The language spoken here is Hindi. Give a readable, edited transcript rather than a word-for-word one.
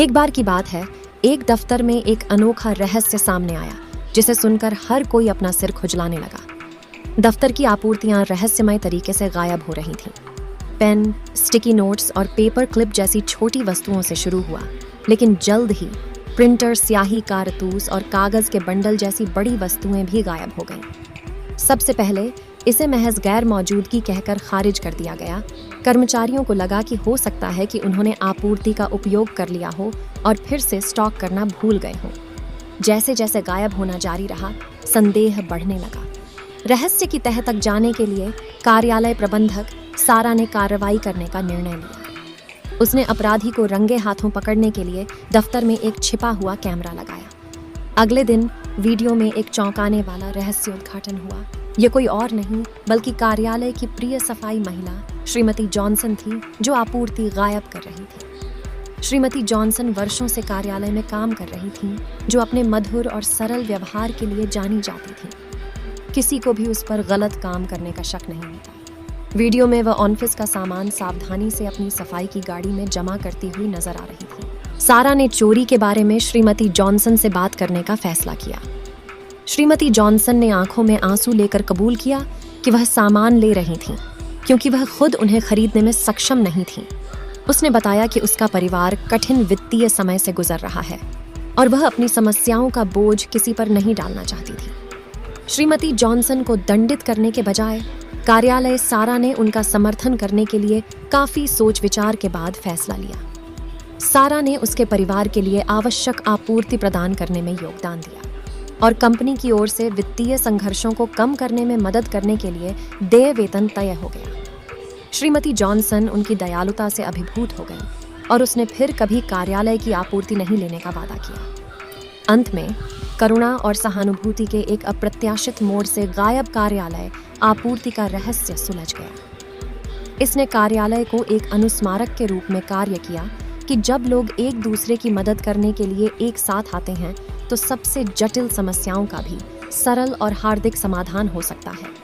एक बार की बात है, एक दफ्तर में एक अनोखा रहस्य सामने आया जिसे सुनकर हर कोई अपना सिर खुजलाने लगा। दफ्तर की आपूर्तियां रहस्यमय तरीके से गायब हो रही थीं। पेन, स्टिकी नोट्स और पेपर क्लिप जैसी छोटी वस्तुओं से शुरू हुआ, लेकिन जल्द ही प्रिंटर, स्याही, कारतूस और कागज के बंडल जैसी बड़ी वस्तुएं भी गायब हो गईं। सबसे पहले इसे महज गैर मौजूदगी कहकर खारिज कर दिया गया। कर्मचारियों को लगा कि हो सकता है कि उन्होंने आपूर्ति का उपयोग कर लिया हो और फिर से स्टॉक करना भूल गए हों। जैसे जैसे गायब होना जारी रहा, संदेह बढ़ने लगा। रहस्य की तह तक जाने के लिए कार्यालय प्रबंधक सारा ने कार्रवाई करने का निर्णय लिया। उसने अपराधी को रंगे हाथों पकड़ने के लिए दफ्तर में एक छिपा हुआ कैमरा लगाया। अगले दिन वीडियो में एक चौंकाने वाला रहस्योद्घाटन हुआ। ये कोई और नहीं बल्कि कार्यालय की प्रिय सफाई महिला श्रीमती जॉनसन थी, जो आपूर्ति गायब कर रही थी। श्रीमती जॉनसन वर्षों से कार्यालय में काम कर रही थीं, जो अपने मधुर और सरल व्यवहार के लिए जानी जाती थीं। किसी को भी उस पर गलत काम करने का शक नहीं होता। वीडियो में वह ऑफिस का सामान सावधानी से अपनी सफाई की गाड़ी में जमा करती हुई नजर आ रही थी। सारा ने चोरी के बारे में श्रीमती जॉनसन से बात करने का फैसला किया। श्रीमती जॉनसन ने आंखों में आंसू लेकर कबूल किया कि वह सामान ले रही थीं, क्योंकि वह खुद उन्हें खरीदने में सक्षम नहीं थीं। उसने बताया कि उसका परिवार कठिन वित्तीय समय से गुजर रहा है और वह अपनी समस्याओं का बोझ किसी पर नहीं डालना चाहती थी। श्रीमती जॉनसन को दंडित करने के बजाय कार्यालय सारा ने उनका समर्थन करने के लिए काफी सोच विचार के बाद फैसला लिया। सारा ने उसके परिवार के लिए आवश्यक आपूर्ति प्रदान करने में योगदान दिया और कंपनी की ओर से वित्तीय संघर्षों को कम करने में मदद करने के लिए देय वेतन तय हो गया। श्रीमती जॉनसन उनकी दयालुता से अभिभूत हो गई और उसने फिर कभी कार्यालय की आपूर्ति नहीं लेने का वादा किया। अंत में करुणा और सहानुभूति के एक अप्रत्याशित मोड़ से गायब कार्यालय आपूर्ति का रहस्य सुलझ गया। इसने कार्यालय को एक अनुस्मारक के रूप में कार्य किया कि जब लोग एक दूसरे की मदद करने के लिए एक साथ आते हैं तो सबसे जटिल समस्याओं का भी सरल और हार्दिक समाधान हो सकता है।